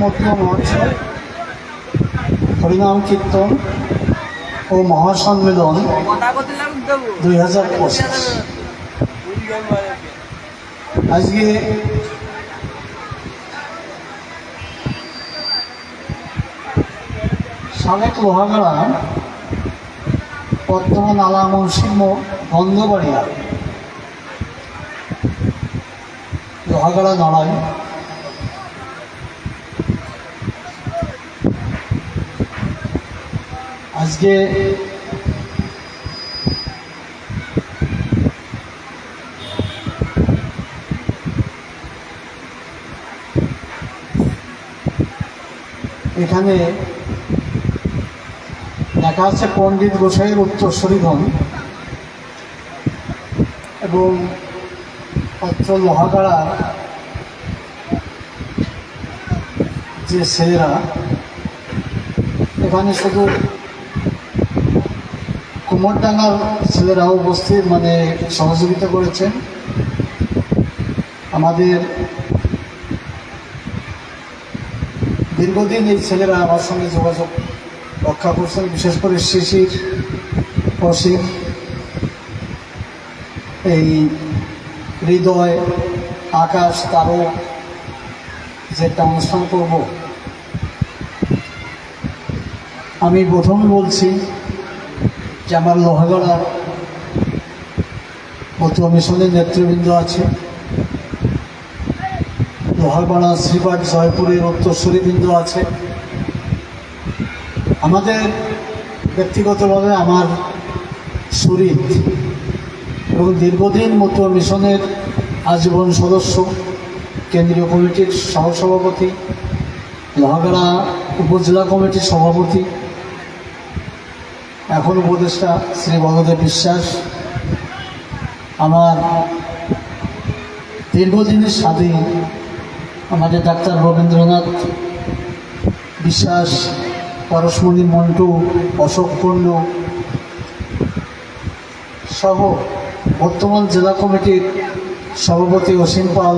মহোৎসব, হরিনাম কীর্তন ও মহাসম্মেলন 2025। আজকে সাবেক লোহাগাড়া বর্তমান আলা মুন্সির বন্ধবাড়িয়া লোহাগাড়া নড়াই আজকে এখানে দেখা যাচ্ছে পণ্ডিত গোসাইয়ের উত্তরসূরিগণ এবং অত্র লোহাগাড়া যে ছেলেরা এখানে শুধু কুমোরডাঙ্গার ছেলেরাও উপস্থিত সহযোগিতা করেছেন। আমাদের দীর্ঘদিন এই ছেলেরা আমার সঙ্গে যোগাযোগ রক্ষা করছেন, বিশেষ করে শিশির, অসীম, এই হৃদয়, আকাশ, তারক যে একটা অনুষ্ঠান করব। আমি প্রথম বলছি যে আমার লোহাগাড়ার মতুয়া মিশনের নেতৃবৃন্দ আছে, লোহাগাড়া শ্রীপাঠ জয়পুরের উত্তরসূরিবৃন্দ আছে, আমাদের ব্যক্তিগতভাবে আমার শরীর এবং দীর্ঘদিন মতুয়া মিশনের আজীবন সদস্য, কেন্দ্রীয় কমিটির সহসভাপতি, লোহাগাড়া উপজেলা কমিটির সভাপতি, এখন উপদেষ্টা শ্রী বলদেব বিশ্বাস, আমার দীর্ঘদিনের সাথী আমাদের ডাক্তার রবীন্দ্রনাথ বিশ্বাস, পরশমণি মন্টু, অশোক কুণ্ড সহ বর্তমান জেলা কমিটির সভাপতি অসীম পাল,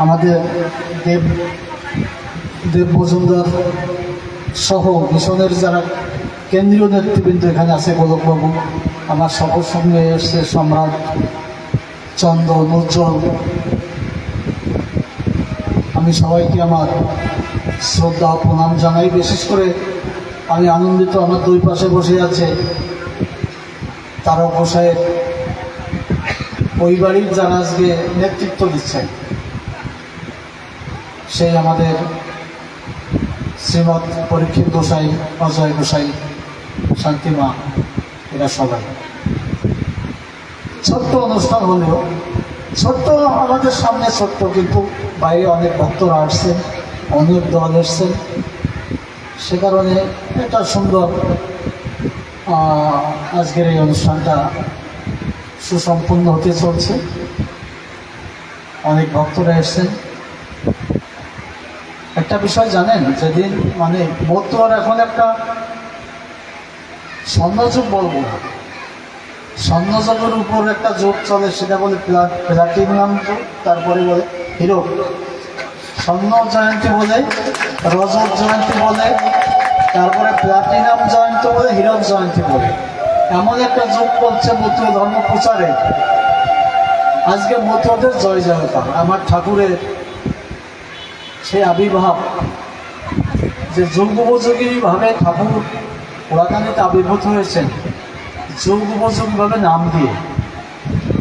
আমাদের দেব মজুমদার সহ মিশনের যারা কেন্দ্রীয় নেতৃবৃন্দ এখানে আছে, গোলকবাবু, আমার সকল সঙ্গে এসছে সম্রাট, চন্দন, উজ্জ্বল, আমি সবাইকে আমার শ্রদ্ধা প্রণাম জানাই। বিশেষ করে আমি আনন্দিত, আমার দুই পাশে বসে আছে তারক গোসাইয়ের পরিবারের যারা আজকে নেতৃত্ব দিচ্ছেন, সেই আমাদের শ্রীমৎ পরীক্ষিত গোসাই, অজয় গোসাই, শান্তিমা, এরা সবাই। ছোট্ট অনুষ্ঠান হলেও ছোট্ট আমাদের সামনে ছোট্ট, কিন্তু বাইরে অনেক ভক্তরা আসছেন, অনেক দল এসছেন, সে কারণে এটা সুন্দর আজকের এই অনুষ্ঠানটা সুসম্পন্ন হতে চলছে। অনেক ভক্তরা এসছেন। একটা বিষয় জানেন, যেদিন মতুয়ার এখন একটা স্বর্ণযুগ বলবো না, স্বর্ণযুগের উপর একটা যুগ চলে, সেটা বলে প্লাটিনিয়াম যুগ, তারপরে বলে হীরক, স্বর্ণ জয়ন্তী বলে, রজত জয়ন্তী বলে, তারপরে প্লাটিনাম জয়ন্তী বলে, হীরক জয়ন্তী বলে। এমন একটা যুগ বলছে মতুয়া ধর্ম প্রচারে। আজকে মতুয়াদের জয় জয়কার, আমার ঠাকুরের সেই আবির্ভাব, যে যুগোপযোগীভাবে ঠাকুর পুরাকানিতে আবির্ভূত হয়েছেন, যুগোপযোগীভাবে নাম দিয়ে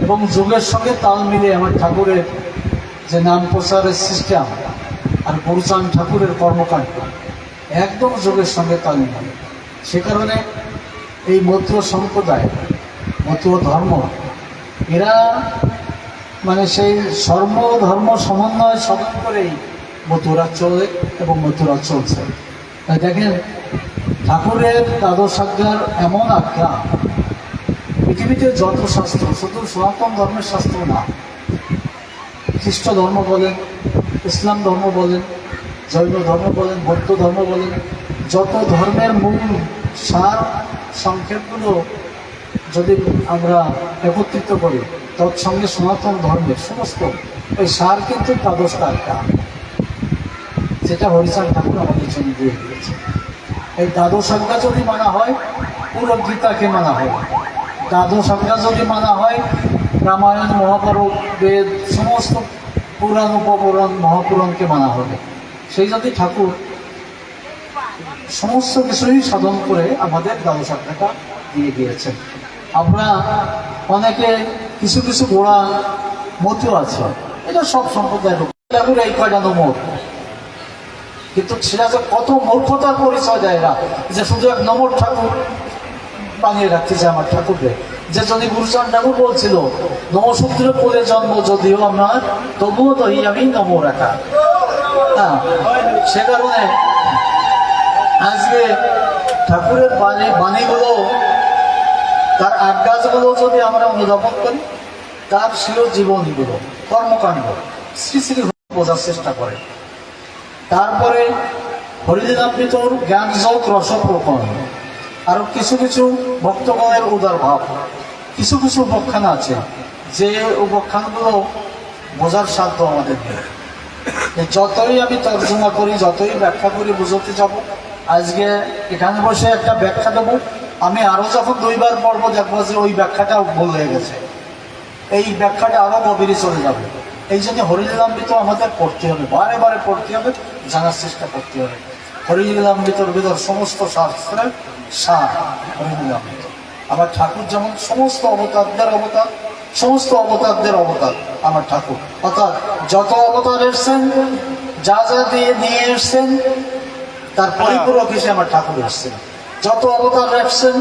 এবং যুগের সঙ্গে তাল মিলিয়ে আমার ঠাকুরের যে নাম প্রচারের সিস্টেম আর গুরুচান ঠাকুরের কর্মকাণ্ড একদম যুগের সঙ্গে তাল মিলে। সে কারণে এই মতুয়া সম্প্রদায়, মতুয়া ধর্ম, এরা সেই ধর্ম সমন্বয় সাধন করেই মতুরা চলে এবং মতুরা চলছে। তাই দেখেন, ঠাকুরের দ্বাদশ আজ্ঞার এমন আজ্ঞা, পৃথিবীতে যত শাস্ত্র, শুধু সনাতন ধর্মের শাস্ত্র না, খ্রিস্ট ধর্ম বলেন, ইসলাম ধর্ম বলেন, জৈন ধর্ম বলেন, বৌদ্ধ ধর্ম বলেন, যত ধর্মের মূল সার সংক্ষেপগুলো যদি আমরা একত্রিত করি, তৎসঙ্গে সনাতন ধর্মের সমস্ত ওই সার কিন্তু দ্বাদশটা আজ্ঞা। সেটা হরিচাঁদ ঠাকুর আমাদের জন্য দিয়ে দিয়েছে। এই দ্বাদশ সংজ্ঞা যদি মানা হয়, পুরো গীতাকে মানা হয়। দ্বাদশ সংজ্ঞা যদি মানা হয়, রামায়ণ, মহাভারত, বেদ, সমস্ত পুরাণ, উপপুরাণ, মহাপুরাণকে মানা হবে। সেই জাতি ঠাকুর সমস্ত কিছুই সাধন করে আমাদের দ্বাদশ সংজ্ঞাটা দিয়ে দিয়েছেন। আমরা অনেকে কিছু কিছু গোড়া মতও আছে, এটা সব সম্প্রদায়ের ঠাকুর এই কয়টা নমর, কিন্তু সেটা যে কত মূর্খতার পরিচয় দেয় এরা, যে শুধু এক নমর ঠাকুর বানিয়ে রাখতেছে আমার ঠাকুরকে। যে যদি গুরুচাঁদ ঠাকুর বলছিল নমসূত্র কোলে জন্ম যদিও আমার, তবুও দহি আমি নম রাখা। হ্যাঁ, সে কারণে আজকে ঠাকুরের বাণীগুলো, তার আজ্ঞাগুলো যদি আমরা অনুধাবন করি, তার স্বীয় জীবনগুলো, কর্মকাণ্ড শ্রী শ্রী বোঝার চেষ্টা করে। তারপরে হরিলীলামৃতর জ্ঞান যোগ রসপ্রকরণ, আরো কিছু কিছু ভক্তগণের উদার ভাব, কিছু কিছু উপাখ্যান আছে যে উপাখ্যানগুলো বোঝার সাধ্য আমাদের নেই। যতই আমি তর্জমা করি, যতই ব্যাখ্যা করি, বুঝতে যাব, আজকে এখানে বসে একটা ব্যাখ্যা দেবো, আমি আরো যখন দুইবার পড়বো দেখবো যে ওই ব্যাখ্যাটা ভুল হয়ে গেছে, এই ব্যাখ্যাটা আরো গভীরে চলে যাবে। এই জন্য হরিলীলামৃত আমাদের পড়তে হবে, বারে বারে পড়তে হবে, জানার চেষ্টা করতে হবে। হরিলীলামৃতর ভিতর সমস্ত শাস্ত্রের সার হরিলীলামৃত। আমার ঠাকুর যেমন সমস্ত অবতারদের অবতার, সমস্ত অবতারদের অবতার আমার ঠাকুর, অর্থাৎ যত অবতার এসছেন, যা যা দিয়ে নিয়ে এসছেন, তার পরিপূরক হিসেবে আমার ঠাকুর এসছেন। যত অবতার রাখছেন,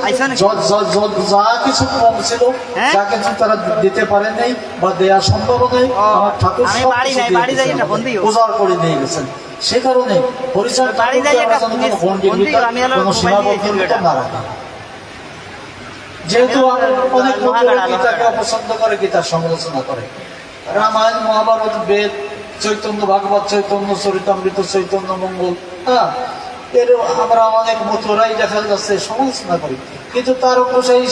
যা কিছু কম ছিল, যা কিছু তারা দিতে পারে নাই বা দেওয়া সম্ভব নেই, আমার ঠাকুর উজাড় করে নিয়ে গেছেন। সে কারণে পরিচয় কোনো সীমাবদ্ধতা না রাখা। যেহেতু অনেক গীতাকে অপছন্দ করে, গীতার সমালোচনা করে, রামায়ণ, মহাভারত, বেদ, চৈতন্য ভাগবত, চৈতন্য চরিতামৃত, চৈতন্য মঙ্গল, হ্যাঁ, এর আমরা অনেক মথুরাই দেখা যাচ্ছে সমালোচনা করি, কিন্তু তার অনুযায়ী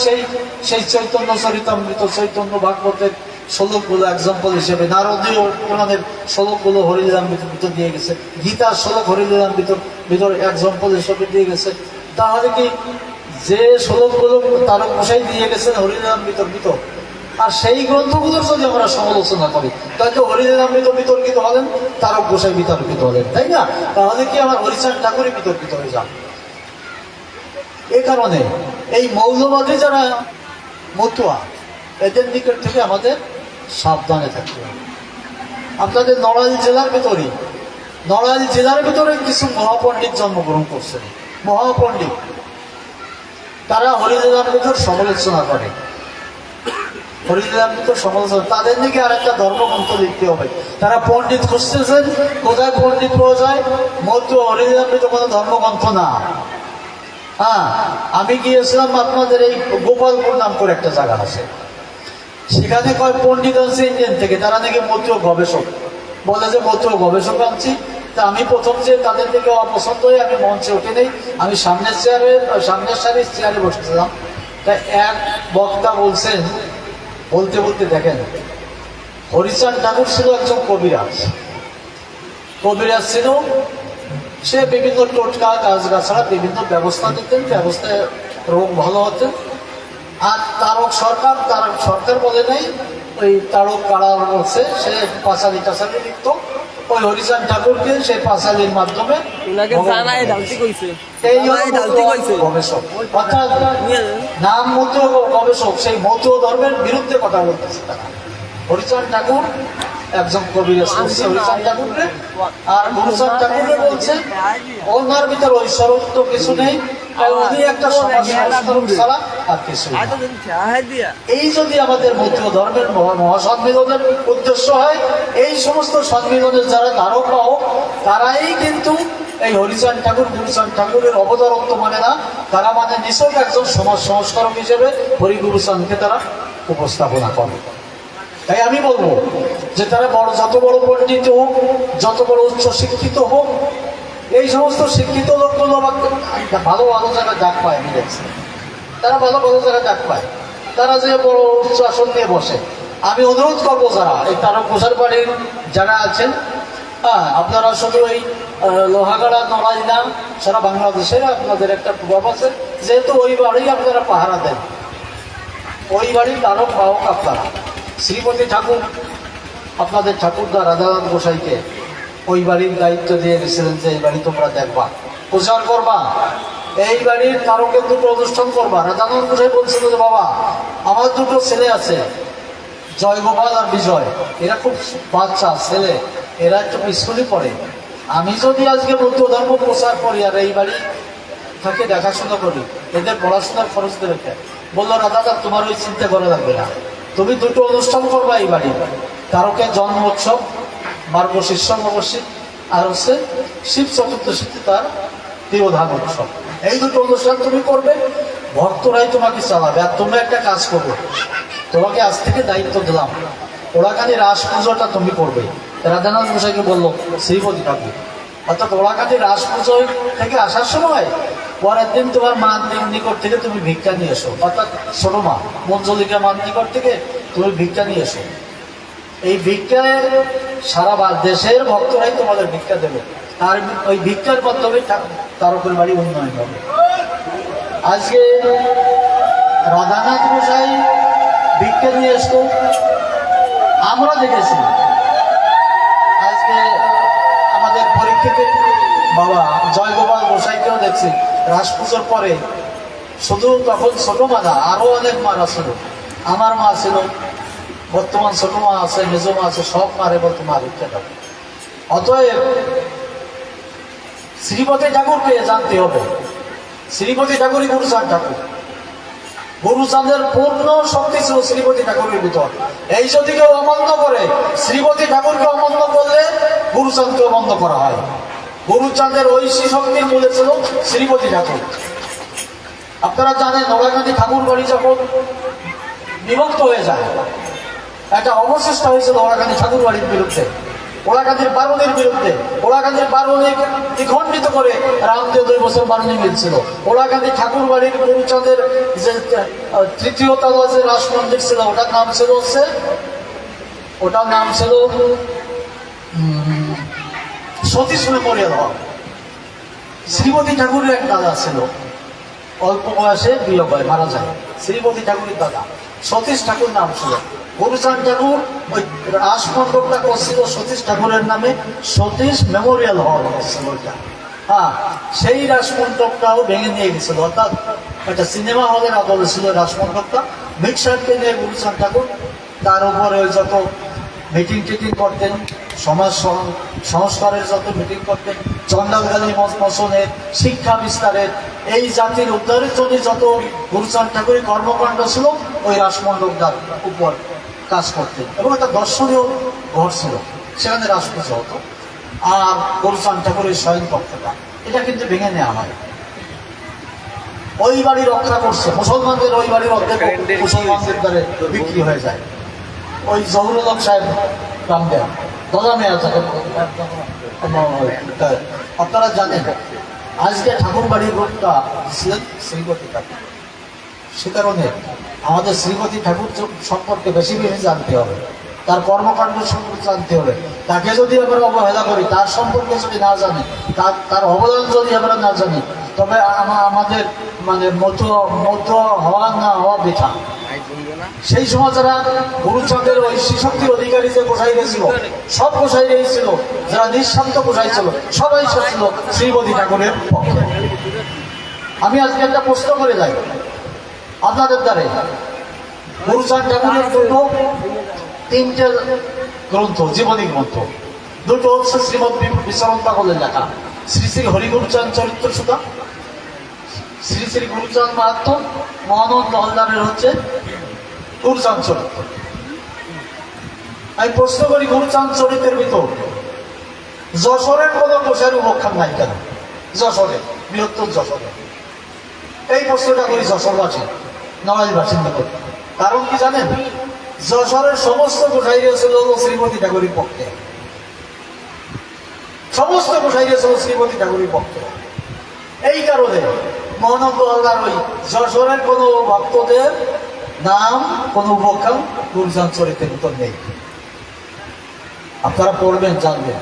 সেই চৈতন্য চরিতামৃত, চৈতন্য ভাগবতের শ্লোকগুলো এক্সাম্পল হিসেবে নারদীয় পুরাণের শ্লোকগুলো হরিলীলামৃত ভিতর দিয়ে গেছে, গীতার শ্লোক হরিলীলামৃত ভিতর এক্সাম্পল হিসেবে দিয়ে গেছে। তাহলে কি যে শ্লোকগুলো তারক মশাই দিয়ে গেছেন হরিলীলামৃত ভিতর, আর সেই গ্রন্থগুলোর যদি আমরা সমালোচনা করি, তাহলে হরিলীলামৃত বিতর্কিত হলেন, তারক গোসাই বিতর্কিত হলেন, তাই না? তাহলে কি আমার হরিচাঁদ ঠাকুরই বিতর্কিত হয়ে যান? এ কারণে এই মৌলবাদী যারা মতুয়া, এদের নিকট থেকে আমাদের সাবধানে থাকতে হবে। আপনাদের নড়াইল জেলার ভিতরে কিছু মহাপণ্ডিত জন্মগ্রহণ করছেন, মহাপণ্ডিত, তারা হরিলীলামৃতর সমালোচনা করে, হরিলীলামৃতর সমালোচনা, তাদের দিকে আর একটা ধর্মগ্রন্থ লিখতে হবে। তারা পণ্ডিত খুঁজতেছেন, কোথায় পণ্ডিত পাওয়া যায়? মধ্য হরিলীলামৃত কোনো ধর্মগ্রন্থ না। হ্যাঁ, আমি গিয়েছিলাম আপনাদের এই গোপালপুর নাম করে একটা জায়গা আছে, সেখানে কয় পণ্ডিত আছে ইন্ডিয়ান থেকে, তারা নাকি মধ্য গবেষক, বলে যে মধ্য গবেষক আনছি। তা আমি প্রথম যে তাদের থেকে অপছন্দ হয়ে আমি মঞ্চে উঠে নেই, আমি সামনের সারির চেয়ারে বসেছিলাম। তা এক বক্তা বলছেন, বলতে বলতে দেখেন, হরিচাঁদ ঠাকুর ছিল একজন কবিরাজ ছিল, সে বিভিন্ন টোটকা গাছগাছড়া বিভিন্ন ব্যবস্থা দিতেন, ব্যবস্থায় রোগ ভালো হতেন। আর তারক সরকার বলে নেই, ওই তারক কারা বলছে, সে পাঁচালি টাচালি লিখত, ওই হরিচাঁদ ঠাকুরকে সেই পাঁচালির মাধ্যমে গবেষক, অর্থাৎ নাম মধ্য গবেষক, সেই মধ্য ধর্মের বিরুদ্ধে কথা বলতেছে তারা। হরিচাঁদ ঠাকুর একজন কবিরাজ করছে হরিচাঁদ ঠাকুরকে, আর হরিচাঁদ ঠাকুরকে বলছে ওনার ভিতরে ঐশ্বরত্ব কিছু নেই, উনি একটা সমাজ সংস্করণ ছাড়া আর কিছু। এই যদি আমাদের মধ্য ধর্মের মহাসম্মিলনের উদ্দেশ্য হয়, এই সমস্ত সম্মিলনের যারা ধারক বাহক, তারাই কিন্তু এই হরিচাঁদ ঠাকুর, গুরুচাঁদ ঠাকুরের অবতারত্ব মানে না, তারা মানে নিছক একজন সমাজ সংস্কারক হিসেবে হরিগুরুচাঁদকে তারা উপস্থাপনা করে। তাই আমি বলবো যে তারা যত বড় পণ্ডিত হোক, যত বড় উচ্চ শিক্ষিত হোক, এই সমস্ত শিক্ষিত লোকগুলো ভালো ভালো জায়গায় ডাক পায়, দেখছি তারা ভালো ভালো জায়গায় ডাক পায়, তারা যে বড় উচ্চ আসন নিয়ে বসে। আমি অনুরোধ করবো যারা এই তারক ঘোষার বাড়ির যারা আছেন, হ্যাঁ, আপনারা শুধু এই লোহাগাড়া নড়াই না, সারা বাংলাদেশের আপনাদের একটা প্রভাব আছে, যেহেতু ওই বাড়ি আপনারা পাহারা দেন, ওই বাড়ির ধারক বাহক আপনারা। শ্রীপতি ঠাকুর আপনাদের ঠাকুরদা রাধানাথ গোসাইকে ওই বাড়ির দায়িত্ব দিয়ে গেছিলেন যে এই বাড়ি তোমরা দেখবা, প্রচার করবা, এই বাড়ির তারকের দুটো অনুষ্ঠান করবা। রাধানাথ গোসাই বলছিল যে বাবা, আমার দুটো ছেলে আছে, জয়গোপাল আর বিজয়, এরা খুব বাচ্চা ছেলে, এরা একটু স্কুলে পড়ে, আমি যদি আজকে বৌদ্ধ ধর্ম প্রচার করি আর এই বাড়ি থাকে দেখাশোনা করি, এদের পড়াশোনার খরচ দেবে কে? বললো রাধাদা, তোমার ওই চিন্তা করা লাগবে না, তুমি দুটো অনুষ্ঠান করবা এই বাড়ি, তারকের জন্ম উৎসব, মার্গশীর নববর্ষী, আর হচ্ছে শিব চতুর্দশীতে তার তিরোধান উৎসব। এই দুটো অনুষ্ঠান তুমি করবে, ভক্তরাই তোমাকে চালাবে, আর তুমি একটা কাজ করবে, তোমাকে আজ থেকে দায়িত্ব দিলাম, ওড়াকানি রাস পুজোটা তুমি করবে। রাধানাথ গোসাইকে বললো শ্রীপতি ঠাকুর, অর্থাৎ ওড়াকানি রাস পুজো থেকে আসার সময় পরের দিন তোমার মার নিকট থেকে তুমি ভিক্ষা নিয়ে এসো, অর্থাৎ ছোট মা মঞ্জলিকা মার নিকট থেকে তুমি ভিক্ষা নিয়ে এসো। এই ভিক্ষায় সারা দেশের ভক্তরাই তোমাদের ভিক্ষা দেবে, আর ওই ভিক্ষার মাধ্যমে তারকের বাড়ি উন্নয়ন হবে। আজকে রাধানাথ গোসাই ভিক্ষা নিয়ে এসতো, আমরা দেখেছি। আজকে আমাদের পরীক্ষিতের বাবা জয়গোপাল গোসাইকেও দেখছি রাস পুজোর পরে, শুধু তখন ছোট মা না, আরো অনেক মারা ছিল, আমার মা ছিল, বর্তমান ছোট মা আছে, মেজো মা আছে, সব মারে বলতো মা ভিক্ষা দাও। অতএব শ্রীপতি ঠাকুরকে জানতে হবে, শ্রীপতি ঠাকুরই গুরুচাঁদ ঠাকুর, গুরুচাঁদের পূর্ণ শক্তি ছিল শ্রীপতি ঠাকুরের ভিতর। এই যদি কেউ অমান্য করে, শ্রীপতি ঠাকুরকে অমান্য করলে গুরুচাঁদকে অমান্য করা হয়। গুরুচাঁদের ঐশী শক্তির মূলে ছিল শ্রীপতি ঠাকুর। আপনারা জানেন, ওড়াকান্দি ঠাকুর বাড়ি যখন বিভক্ত হয়ে যায়, একটা অবচেষ্টা হয়েছিল ওড়াকান্দি ঠাকুর বাড়ির বিরুদ্ধে, ওড়াকান্দির বারুণীর বিরুদ্ধে। ওড়াকান্দির বারুণীকে দ্বিখণ্ডিত করে রামদেব 2 বছর বারুণী মিলছিল। ওড়াকান্দি ঠাকুর বাড়ির গুরুচাঁদের যে তৃতীয় তলা যে রাস মন্দির ছিল, ওটার নাম ছিল সতীশ মেমোরিয়াল হল। শ্রীপতি ঠাকুরের এক দাদা ছিল, অল্প বয়সে বিয়োগ হয়, মারা যায়। শ্রীপতি ঠাকুরের দাদা সতীশ ঠাকুর নাম ছিল। গুরুচাঁদ ঠাকুর ওই রাস মণ্ডপটা করছিল সতীশ ঠাকুরের নামে, সতীশ মেমোরিয়াল হল ছিল ওইটা। হ্যাঁ, সেই রাস মণ্ডপটাও ভেঙে নিয়ে গেছিল, অর্থাৎ একটা সিনেমা হলের আদলে ছিল রাস মণ্ডপটা। মিক্সারকে নিয়ে গুরুচাঁদ ঠাকুর তার উপরে ওই যত মিটিং টিটিং করতেন, সমাজ সংস্কারের যত মিটিং করতেন, চন্ডালগালি মোচনের, শিক্ষা বিস্তারের, এই জাতির উদ্ধারের জন্য যত গুরুচাঁদ ঠাকুরের কর্মকাণ্ড ছিল, ওই রাসমণ্ডপটার উপর কাজ করতেন। এবং একটা দর্শনীয় ঘর ছিল, সেখানে রাস পুজো হতো। আর গুরুচাঁদ ঠাকুরের শয়ন কক্ষটা, এটা কিন্তু ভেঙে নেওয়া হয়। ওই বাড়ি রক্ষা করছে মুসলমানদের, ওই বাড়ির অর্ধেক মুসলমানদের দ্বারে বিক্রি হয়ে যায়। ওই জহুরুল হক সাহেব রামদেব দাদা মেয়া থাকে, আপনারা জানেন আজকে ঠাকুর বাড়ির রূপটা ছিলেন শ্রীপতি ঠাকুর। সে কারণে আমাদের শ্রীপতি ঠাকুর সম্পর্কে বেশি বেশি জানতে হবে, তার কর্মকাণ্ড সম্পর্কে জানতে হবে। তাকে যদি আমরা অবহেলা করি, তার সম্পর্কে যদি না জানি, তার অবদান যদি আমরা না জানি, তবে আমাদের মানে মতো হওয়া না হওয়া বৃথা। সেই সময় যারা গুরুচাঁদের ওই শক্তির অধিকারী যে গোসাই গেছিল, সব গোসাই ছিল, যারা নিঃস্বার্থ গোসাই ছিল, সবাই ছিল শ্রীপতি ঠাকুরের পক্ষে। আমি আজকে একটা প্রশ্ন করে যাই আপনাদের দ্বারে। গুরুচাঁদ ঠাকুরের দুটো 3টে গ্রন্থ, জীবনী গ্রন্থ। দুটো হচ্ছে শ্রীমৎ বিচরণ পাগলের লেখা, শ্রী শ্রী হরিগুরুচাঁদ চরিত্র সুধা, শ্রী শ্রী গুরুচাঁদ মাহাত্ম, মহানন্দ হলদারের হচ্ছে গুরুচাঁদ চরিত্র। আমি প্রশ্ন করি, গুরুচাঁদ চরিত্রের ভিতর যশোরের কোনো গোসাইয়ের উপাখ্যান নাই কেন? যশোরে, বৃহত্তর যশোরে, এই প্রশ্নটা করি যশোরবাসী, নড়াইল বাসিন্দা করি। কারণ কি জানেন? যশোরের সমস্ত গোসাইরা ছিল শ্রীপতি ঠাকুরের পক্ষে, সমস্ত গোসাইরা ছিল শ্রীপতি ঠাকুরের পক্ষে। এই কারণে মহানন্দ হলদার ওই যশোরের কোনো ভক্তদের নাম, কোন উপাখ্যান গুরুচাঁদ চরিত্রের ভিতর নেই। আপনারা পড়বেন, জানবেন।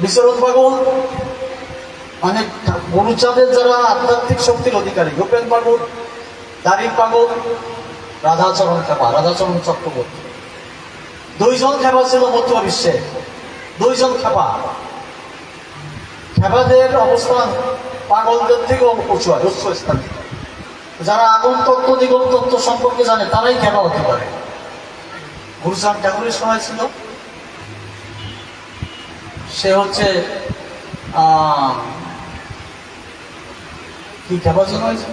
বিচরণ পাগল মানে গুরুচাঁদের যারা আধ্যাত্মিক শক্তির অধিকারী, গোপেন পাগল, দারিক পাগল, রাধাচরণ খেপা, রাধাচরণ চক্রবর্তী, দুইজন খেপা ছিল মতুয়া বিশ্বে, দুইজন খেপা। খেপাদের অবস্থান পাগলদের থেকেও উঁচু হয়, উচ্চ স্থান। যারা আগম তত্ত্ব নিগম তত্ত্ব সম্পর্কে জানে তারাই খেপা হতে পারে। গুরুচাঁদ ঠাকুরের সময় ছিল, সে হচ্ছে কি খেপা জন হয়েছে?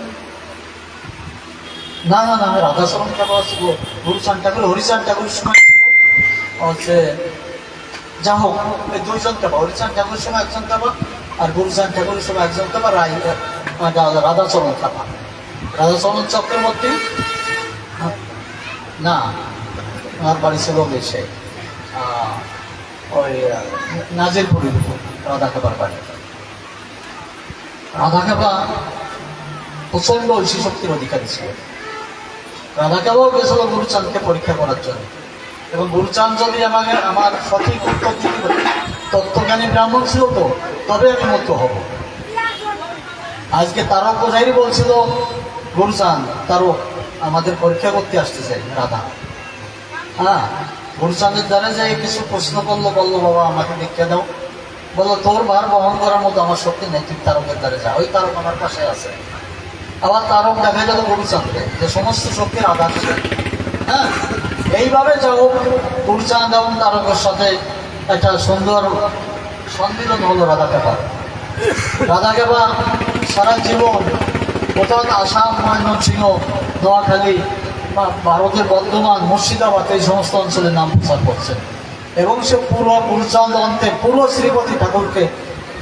না না না, রাধাচরণ খেপা ছিল। গুরুচাঁদ ঠাকুর হরিচাঁদ ঠাকুরের সময় ছিল হচ্ছে, যা হোক, এই দুইজন খেপা। হরিচাঁদ ঠাকুরের সময় একজন খেপা, আর গুরুচাঁদ ঠাকুরের সময় একজন খেপা রাধাচরণ খেপা। রাধাচরণ চক্রবর্তী না, আমার বাড়ি ছিল বেশে ওই নাজিরপুরের উপর রাধা খেপার বাড়ি। রাধা খেপা প্রচন্ড ঐশী শক্তির অধিকারী ছিল। রাধা খেপাও গেছিল গুরুচাঁদকে পরীক্ষা করার জন্য, এবং গুরুচাঁদ যদি আমাকে আমার সঠিক উত্তর দিতে, তত্ত্বজ্ঞানী ব্রাহ্মণ ছিল তো, তবে আমি মত হব। আজকে তারক বোঝাই বলছিল গুরুচাঁদ, তারক আমাদের পরীক্ষা করতে আসতেছে রাধা। হ্যাঁ, গুরুচাঁদের দ্বারা যে কিছু প্রশ্ন করলো, বললো বাবা আমাকে দীক্ষা দাও। বললো তোর ভার বহন করার মতো আমার শক্তি নেই, তুই তারকের দ্বারে যা। ওই তারক আমার পাশে আছে। আবার তারক দেখা গেল গুরুচাঁদকে, যে সমস্ত শক্তির আধার ছিল। হ্যাঁ, এইভাবে যাও গুরুচাঁদ এবং তারকের সাথে একটা সুন্দর সম্মিলন হলো রাধা খেপা। রাধা খেপা সারা জীবন অর্থাৎ আসাম, ময়মনসিংহ, নোয়াখালী, ভারতের বর্ধমান, মুর্শিদাবাদ এই সমস্ত অঞ্চলে নাম প্রচার করছেন। এবং সে পুরো গুরুচাঁদ অন্তে পুরো শ্রীপতি ঠাকুরকে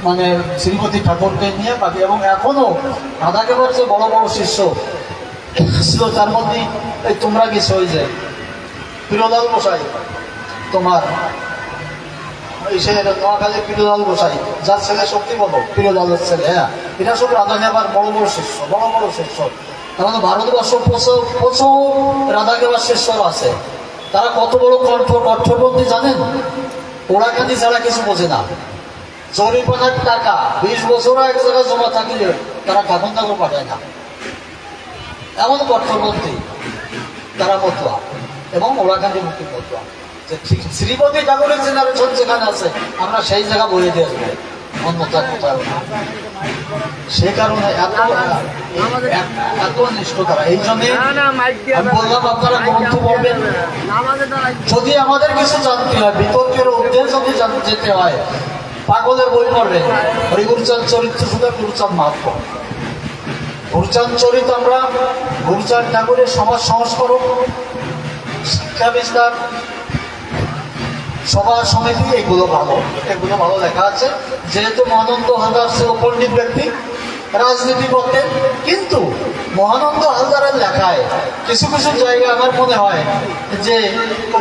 মানে শ্রীপতি ঠাকুরকে নিয়ে পাবি। এবং এখনো রাধা খেপার যে বড় বড় শিষ্য ছিল, তার মধ্যে এই তোমরা গেছো, ওই যে পিরোলাল গোসাই, তোমার সে নোয়াখালী পিরোলাল গোসাই, যার ছেলে শক্তি বলো, পিরোলালের ছেলে। হ্যাঁ, এটা সব রাধা খেপার বড় বড় শিষ্য, বড় বড় শিষ্য। তাহলে ভারতবর্ষ প্রচুর রাধা খেপার শিষ্যরা আছে। তারা কত বড় কঠোরপন্থী জানেন? ওরাকান্দি ছাড়া কিছু বোঝে না। জরিমানার টাকা 20 বছরও এক জায়গায় জমা থাকলে তারা কাগজ কাগজ পাঠায় না, এমন কঠোরপন্থী তারা মতুয়া, এবং ওরাকান্দি মুক্তি মতুয়া। শ্রীপতি ঠাকুরের জেনারেশন যেখানে আছে, আমরা সেই জায়গা বলে দিয়ে আসবো, অন্যতা কোথাও। সে কারণে এত নিষ্ঠ তারা। এই জন্যে আমি বললাম আপনারা গ্রন্থ পড়বেন। যদি আমাদের কিছু জানতে হয়, বিতর্কের উদ্দেশ্যে যদি যেতে হয়, পাগলের বই পড়বেন। হরি গুরুচাঁদ চরিত্র শুধু গুরুচাঁদ মাহাত্ম, গুরুচাঁদ চরিত আমরা গুরুচাঁদ ঠাকুরের সমাজ সংস্করণ, শিক্ষা বিস্তার, সভা সমিতি, এগুলো ভালো লেখা আছে। যেহেতু মহানন্দ হালদার ছিল পণ্ডিত ব্যক্তি, রাজনীতি করতেন, কিন্তু মহানন্দ হালদারের লেখায় কিছু কিছু জায়গা আমার মনে হয় যে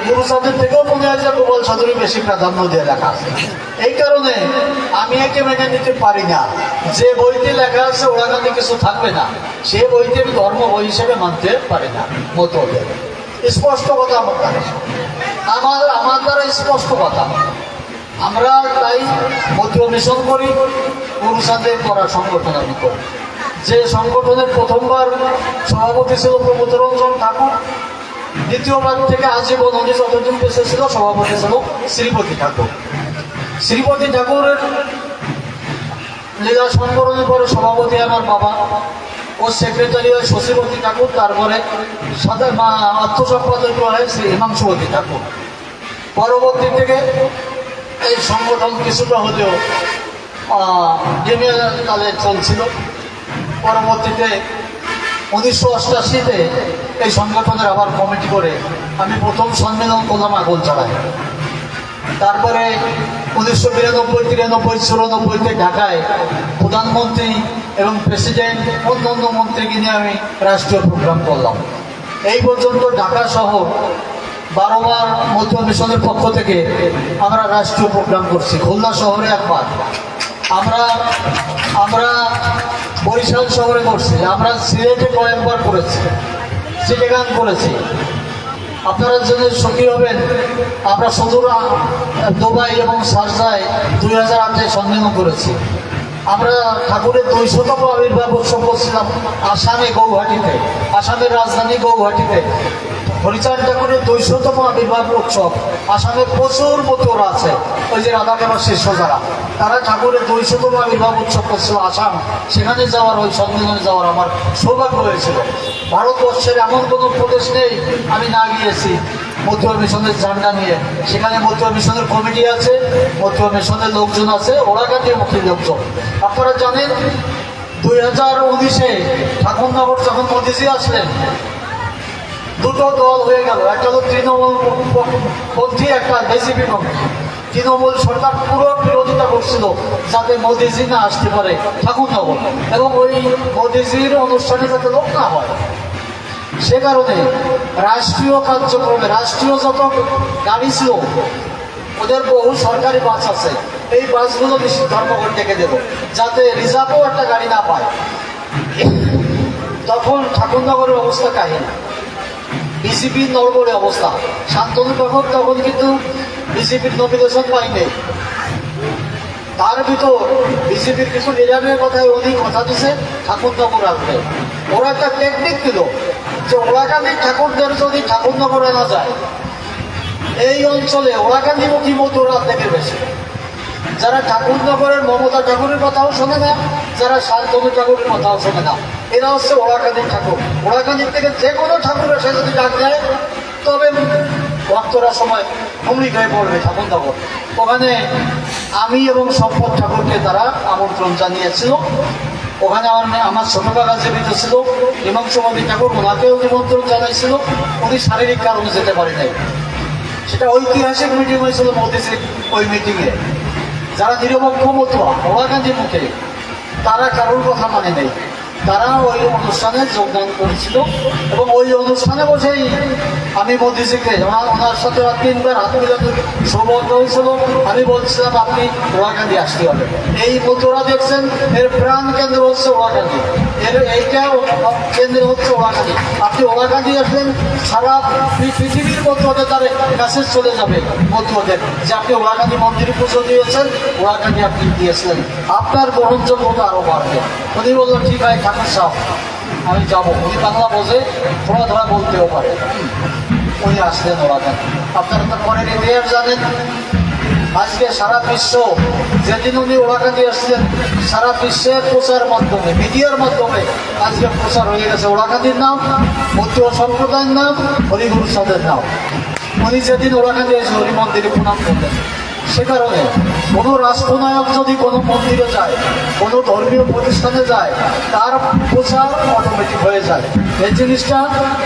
গুরুচাঁদের থেকেও মনে হয় যে গোপাল চৌধুরী বেশি প্রাধান্য দিয়ে লেখা আছে। এই কারণে আমি একে মেনে নিতে পারি না যে বইতে লেখা আছে ওরাকান্দি কিছু থাকবে না, সে বইতে আমি ধর্ম বই হিসেবে মানতে পারি না। মতো স্পষ্ট কথা আমার দ্বারা স্পষ্ট কথা। আমরা তাই মতুয়া মিশন করি, গুরুচাঁদের করার সংগঠন আমি করি। যে সংগঠনের প্রথমবার সভাপতি ছিল প্রমোদ রঞ্জন ঠাকুর, দ্বিতীয়বার থেকে আজীবন উনি যতদিন বেঁচে ছিল সভাপতি ছিল শ্রীপতি ঠাকুর। শ্রীপতি ঠাকুরের লীলা সংকলনের পরে সভাপতি আমার বাবা, ও সেক্রেটারি হয় শশীপতি ঠাকুর, তারপরে সাথে আত্মসম্পাদক হয় শ্রী হিমাংশুপতি ঠাকুর। পরবর্তী থেকে এই সংগঠন কিছুটা হলেও কালে চলছিল। পরবর্তীতে 1988-তে এই সংগঠনের আবার কমিটি করে আমি প্রথম সম্মেলন করলাম আগলচাড়ায়। তারপরে 1992, 93, 94-তে ঢাকায় প্রধানমন্ত্রী এবং প্রেসিডেন্ট, অন্যান্য মন্ত্রীকে নিয়ে আমি রাষ্ট্রীয় প্রোগ্রাম করলাম। এই পর্যন্ত ঢাকা শহর 12 বার মতুয়া মিশনের পক্ষ থেকে আমরা রাষ্ট্রীয় প্রোগ্রাম করছি। খুলনা শহরে একবার, আমরা বরিশাল শহরে করছি, আমরা সিলেটে কয়েকবার করেছি, চিটাগাং করেছি, আপনারা জন্য সুখী হবেন, আমরা সুদূর দুবাই এবং শারজায় 2008-এ সম্মেলন করেছি। আমরা ঠাকুরের 200তম আবির্ভাব উৎসব করছিলাম আসামে, গৌহাটিতে, আসামের রাজধানী গৌহাটিতে। হরিচাঁদ ঠাকুরের 200তম আবির্ভাব উৎসব। আসামের প্রচুর মতুয়া আছে, ওই যে রাধাকামার শিষ্য যারা, তারা ঠাকুরের 200তম আবির্ভাব উৎসব করছিল আসাম। সেখানে যাওয়ার, ওই সম্মেলনে যাওয়ার আমার সৌভাগ্য হয়েছিল। ভারতবর্ষের এমন কোনো প্রদেশ নেই আমি না গিয়েছি মতুয়া মিশনের ঝান্ডা নিয়ে। সেখানে মতুয়া মিশনের কমিটি আছে, মতুয়া মিশনের লোকজন আছে, ওরাকান্দিমুখী লোকজন। আপনারা জানেন 2019-এ ঠাকুরনগর যখন মোদিজি আসলেন, দুটো দল হয়ে গেল, একটা হলো তৃণমূল পন্থী, একটা বিজেপি পন্থী। তৃণমূল সরকার পুরো বিরোধিতা করছিল যাতে মোদিজি না আসতে পারে ঠাকুরনগর, এবং ওই মোদিজির অনুষ্ঠানে যাতে লোক না হয়। সে কারণে রাষ্ট্রীয় কার্যক্রমে, রাষ্ট্রীয় যত গাড়ি ছিল, ওদের বহু সরকারি বাস আছে, এই বাসগুলো ধর্মঘট ডেকে দেব যাতে রিজার্ভও একটা গাড়ি না পায়। তখন ঠাকুরনগরের অবস্থা কাহিনী, বিজেপির নড়বড়ে অবস্থা। শান্তনু পাঠক তখন কিন্তু বিজেপির নমিনেশন পাইনি। তার ভিতর বিজেপির কিছু লিডারের কথায় উনি কথা দিছে ঠাকুরনগর আসবে। ওরা একটা টেকনিক দিল যে ওরাকান্দি ঠাকুরদের যদি ঠাকুরনগর আনা যায়, এই অঞ্চলে ওরাকান্দিমুখী মতুরা থেকে বেশি। যারা ঠাকুরনগরের মমতা ঠাকুরের কথাও শোনে না, যারা শান্তনু ঠাকুরের কথাও শোনে না, এরা হচ্ছে ওরাকান্দির ঠাকুর। ওরাকান্দির থেকে যে কোনো ঠাকুর এসে যদি ডাক দেয়, তবে ভক্তরা সময় ভূমিক হয়ে পড়বে ঠাকুরনগর। ওখানে আমি এবং সম্পদ ঠাকুরকে তারা আমন্ত্রণ জানিয়েছিল। ওখানে আমার ছোট কাকা জীবিত ছিল, হিমাংশুমতি ঠাকুর, ওনাকেও নিমন্ত্রণ জানাইছিল। উনি শারীরিক কারণে যেতে পারে নাই। সেটা ঐতিহাসিক মিটিং হয়েছিল মোদিজির ওই মিটিংয়ে। যারা নিরপেক্ষ মতুয়া ওরাকান্দির মুখে, তারা কারোর কথা মানে নেই, তারা ওই অনুষ্ঠানে যোগদান করেছিল। এবং ওই অনুষ্ঠানে বসেই আমি মোদিজিকে, ওনার সাথে 3বার হাত মিলানোর সৌভাগ্য হয়েছিল। আমি বলছিলাম আপনি ওরাকান্দি আসতে হবে। এই মতুরা দেখছেন, এর প্রাণ কেন্দ্র হচ্ছে ওরাকান্দি, এইটা কেন্দ্র হচ্ছে ওরাকান্দি। আপনি ওরাকান্দি আসলেন, সারা পৃথিবীর মতুয়াদের তার কাছে চলে যাবে মতুয়াদের যে আপনি ওরাকান্দি মন্দিরে পুজো দিয়েছেন, ওরাকান্দি আপনি দিয়েছিলেন, আপনার গ্রহণযোগ্যতা আরও বাড়বে। উনি বললেন ঠিক আছে ঠাকুর সাহেব, আমি যাবো। উনি বাংলা বোঝে, থোড়া থোড়া বলতেও পারে। উনি আসলেন ওরাকান্দি। আপনারা তো পরের ইতিহাস জানেন। আজকে সারা বিশ্ব, যেদিন উনি ওরাকান্দি আসছেন, সারা বিশ্বের প্রচার মাধ্যমে, মিডিয়ার মাধ্যমে আজকে প্রচার হয়ে গেছে ওরাকান্দির নাম, মতুয়া সম্প্রদায়ের নাম, হরিগুরু সাহেবের নাম। উনি যেদিন ওরাকান্দি এসে হরি মন্দিরে প্রণাম করলেন। সে কারণে কোনো রাষ্ট্রনায়ক যদি কোনো মন্দিরে যায়, কোনো ধর্মীয় প্রতিষ্ঠানে যায়, তার প্রচার অটোমেটিক হয়ে যায়। এই জিনিসটা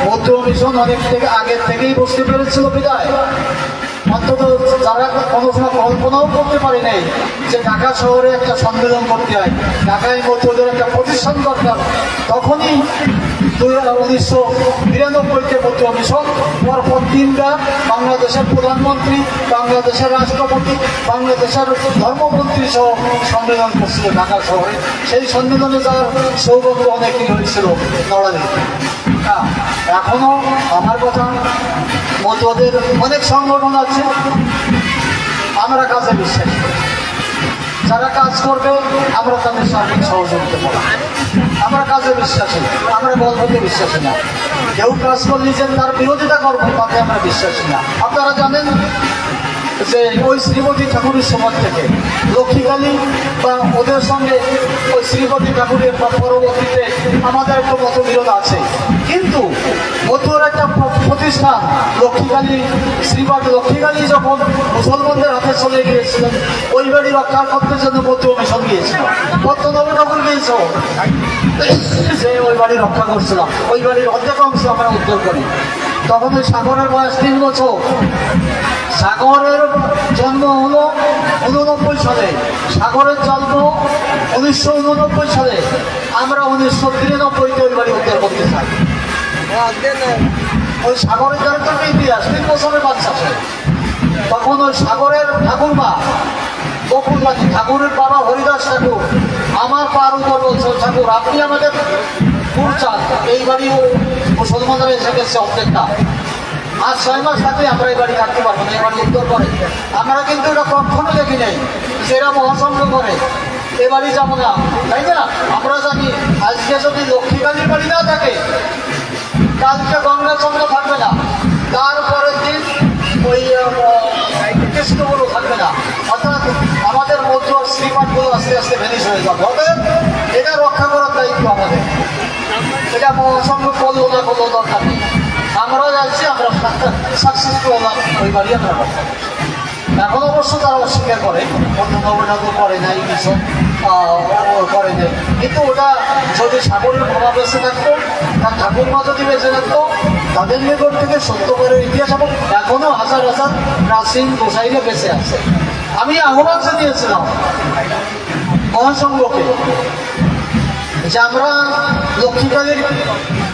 মতুয়া মিশন অনেক থেকে আগের থেকেই বুঝতে পেরেছিল বিদায়। অন্তত যারা কোনো সময় কল্পনাও করতে পারি নাই যে ঢাকা শহরে একটা সম্মেলন করতে হয়, ঢাকায় মতুয়াদের একটা প্রতিষ্ঠান দরকার, তখনই 1992-তে মতুয়া মিশন পরপর 3বার বাংলাদেশের প্রধানমন্ত্রী, বাংলাদেশের রাষ্ট্রপতি, বাংলাদেশের ধর্মমন্ত্রী সহ সম্মেলন করছিল ঢাকা শহরে। সেই সম্মেলনে যাওয়ার সৌভাগ্য অনেকেই হয়েছিল নড়াইলে। এখনো আমার কথা, মতুয়াদের অনেক সংগঠন আছে, আমরা কাজে বিশ্বাসী। যারা কাজ করবে আমরা তাদের সার্বিক সহযোগিতা করব। আমরা কাজে বিশ্বাসী, আমরা বলবতে বিশ্বাসী না। কেউ কাজ করলে যে তার বিরোধিতা করবো তাতে আমরা বিশ্বাসী না। আপনারা জানেন যে ওই শ্রীমতী ঠাকুরের সমাজ থেকে লক্ষ্মীকালী বা ওদের সঙ্গে ওই শ্রীমতী ঠাকুরের পরবর্তীতে আমাদের একটা মতবিরোধ আছে, কিন্তু মতুয়ার একটা প্রতিষ্ঠান লক্ষ্মীকালী, শ্রীবাড়ি লক্ষ্মীকালী যখন মুসলমানদের হাতে চলে গিয়েছিলেন, ওই বাড়ি রক্ষা করতে জন্য মতুয়া মিশন গিয়েছিল। পদ্মনব ঠাকুর গিয়েছ যে ওই বাড়ি রক্ষা করছিলাম, ওই বাড়ির অর্ধেক অংশ আমরা উদ্ধার করি। তখন ওই সাগরের বয়স 3 বছর। সাগরের জন্ম হলো 89 সালে, সাগরের জন্ম 1989 সালে। আমরা 1993-তে ওই বাড়ি উদ্ধার করতে চাই। ওই সাগরের জন্য ইতিহাস 3 বছরের বাচ্চা। তখন ওই সাগরের ঠাকুরমা বকুলবাদী, ঠাকুরের বাবা হরিদাস ঠাকুর আমার পার উপর বলছে, ঠাকুর আপনি আমাদের পুর চান, এই বাড়িও মুসলমানরা এসে গেছে অর্ধেকটা। আর 6 মাস থাকলে আমরা এই বাড়ি থাকতে পারবো না, এই বাড়ি উত্তর করে। আমরা কিন্তু এটা কখনো দেখি নাই সেটা মহাসংঘ করে এ বাড়ি যাবো না, তাই না? আমরা জানি আজকে যদি লক্ষ্মীকালীর বাড়ি না থাকে, কালকে গঙ্গা চন্দ্র থাকবে না, তারপরের দিন ওই কৃষ্ণগুলো থাকবে না, অর্থাৎ আমাদের মধ্য শ্রীপাঠগুলো আস্তে আস্তে ভ্যানিশ হয়ে যাবে। অতএব এটা রক্ষা করার দায়িত্ব আমাদের। এটা মহাসংঘ করলো না করলেও দরকার নেই, আমরা যাচ্ছি, আমরা সাকসেসফুল হলাম, ওই বাড়ি আমরা রক্ষা। এখন অবশ্য তারা অস্বীকার করে অন্য নবঠাকুর করে নাই, কিছু করে নাই, কিন্তু ওটা যদি সাগরের বাবা বেঁচে থাকতো, তার ঠাকুরমা যদি বেঁচে থাকতো, তাদের নিকট থেকে সত্য করে ইতিহাস এবং এখনো হাজার হাজার প্রাচীন গোসাইরা বেঁচে আছে। আমি আহ্বান জানিয়েছিলাম মহাসংঘকে যে আমরা লক্ষ্মীকালীর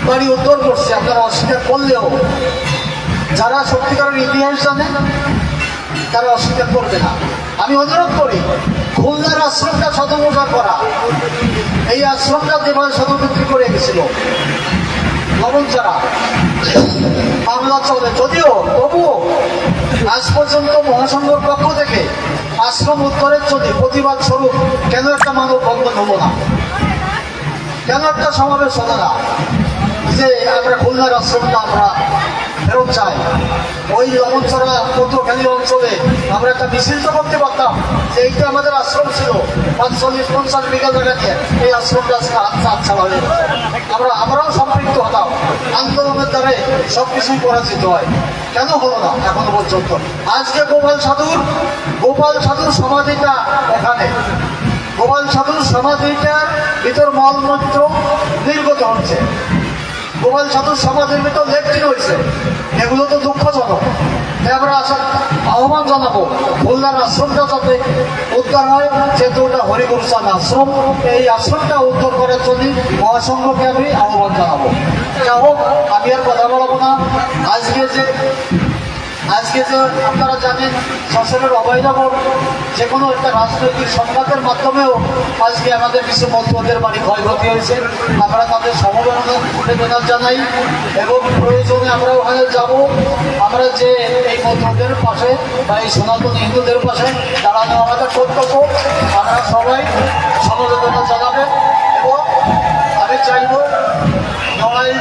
বাড়ি উদ্ধার করছি, আপনারা অস্বীকার করলেও যারা সত্যিকারের ইতিহাস জানে তারা অস্বীকার করবে না। আমি অনুরোধ করি খুলনার আশ্রমটা সদমোজার করা, এই আশ্রমটা দেবাল সদবিক্রি করে গেছিল লবণ ছাড়া, মামলা চলে যদিও, তবুও আজ পর্যন্ত মহাসংঘর পক্ষ থেকে আশ্রম উদ্ধারের জন্য প্রতিবাদ স্বরূপ কেন একটা মানববন্ধন হলো না, কেন একটা সমাবেশ হলো না যে আমরা খুলনার আশ্রমটা আমরা ফেরত চাই? ওই লবণছড়া পটুয়াখালী অঞ্চলে আমরা একটা মিছিল তো করতে পারতাম যে এইটা আমাদের আশ্রম ছিল, ৪৫-৫০ বিঘা জায়গাতে এই আশ্রমটা আজকে হাতছাড়া হয়ে গেছে। আমরাও সম্পৃক্ত হতাম, আন্দোলনের দ্বারে সব কিছুই পরাজিত হয়। কেন হলো না এখনো পর্যন্ত? আজকে গোপাল সাধুর সমাধিটা এখানে, গোপাল সাধুর সমাধিটার ভিতর মলমূত্র নির্গত হচ্ছে, গোপাল সাধুর সমাধির ভিতর লেট্রিন হয়েছে, এগুলো তো দুঃখজনক। আমরা আহ্বান জানাবো খুলনার আশ্রমটা যাতে উদ্ধার হয়, যেহেতু ওটা হরিগুরুচাঁদ আশ্রম, এই আশ্রমটা উদ্ধার করার জন্য মহাসংঘকে আমি আহ্বান জানাবো। যা হোক, আমি আর কথা বলবো না। আজকে যে আপনারা জানেন শাসনের অবৈধভাবে যে কোনো একটা রাজনৈতিক সংঘাতের মাধ্যমেও আজকে আমাদের কিছু মধ্যদের বাড়ি ক্ষয়ক্ষতি হয়েছে, আমরা তাদের সমবেদনা জানাই এবং প্রয়োজনে আমরা ওখানে যাব। আমরা যে এই মধ্যদের পাশে বা এই সনাতন হিন্দুদের পাশে দাঁড়ানো আমাদের কর্তব্য, আমরা সবাই সমবেদনা জানাবেন। এবং আমি চাইব নড়াইল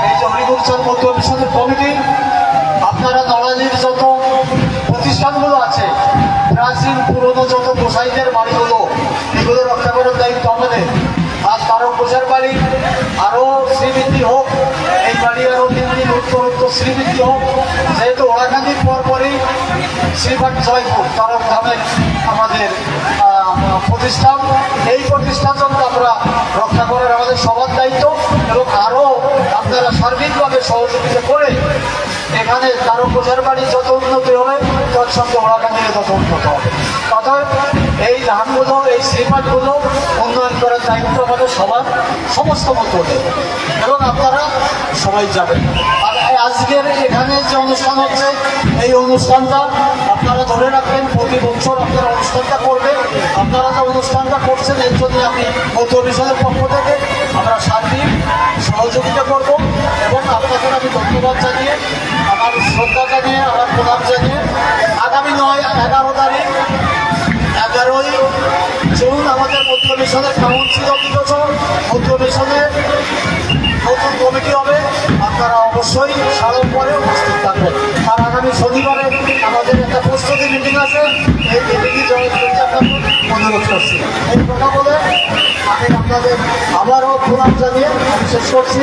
এই যে হরিগুরুচাঁদ মধ্য মিশনের কমিটি, আপনারা নড়াইলের যত প্রতিষ্ঠানগুলো আছে, প্রাচীন পুরনো যত গোসাইদের বাড়িগুলো, এগুলো রক্ষা করার দায়িত্ব আমাদের। আর কারো গোসার বাড়ি আরও শ্রীবৃদ্ধি হোক, এই বাড়ি আরও 3 দিন উত্তর শ্রীবৃদ্ধি হোক, যেহেতু ওড়াখানির পরপরই শ্রীপাঠ জয়পুর তারক ধামের আমাদের প্রতিষ্ঠান, এই প্রতিষ্ঠান যখন আমরা রক্ষা করার আমাদের সবার দায়িত্ব। এবং আরও আপনারা সার্বিকভাবে সহযোগিতা করে এখানে কারো গোসার বাড়ি যত উন্নতি হবে, তার সঙ্গে ওড়াখানিতে তত উন্নত হবে। অতএব এই ধামগুলো, এই শ্রীপাঠগুলো উন্নয়ন করার দায়িত্ব আমাদের সবার, সমস্ত মধ্যে, এবং আপনারা সবাই যাবেন। আর আজকের এখানে যে অনুষ্ঠান হচ্ছে, এই অনুষ্ঠানটা আপনারা ধরে রাখবেন, প্রতি বছর আপনারা অনুষ্ঠানটা করবেন। আপনারা যে অনুষ্ঠানটা করছেন এর জন্য আমি মধ্য মিশনের পক্ষ থেকে আমরা সার্বিক সহযোগিতা করব এবং আপনাদের আমি ধন্যবাদ জানিয়ে, আমার শ্রদ্ধা জানিয়ে, আমার প্রণাম জানিয়ে আগামী 9-11 তারিখ 11ই জুন আমাদের মধ্য মিশনের কাউন্সিল অধিবেশ, মধ্য মিশনের নতুন কমিটি হবে। আপনারা অবশ্যই সাড়ম্বরে উপস্থিত থাকবেন। আর আগামী শনিবারে আমাদের একটা প্রস্তুতি মিটিং আছে, এই মিটিংয়ে জয়েন করতে আপনাদের অনুরোধ করছি। এই কথা বলে আমি আপনাদের আবারও প্রণাম জানিয়ে শেষ করছি।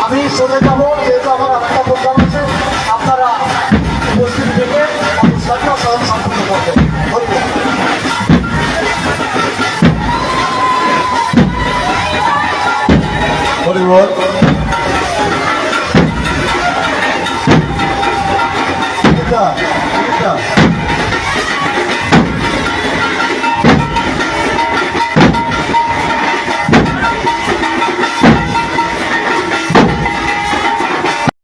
আমি চলে যাব, যেহেতু আমার একটা প্রোগ্রাম আছে, আপনারা উপস্থিত থেকে অনুষ্ঠানটা সম্পূর্ণ করবেন। ধন্যবাদ। হরিবল।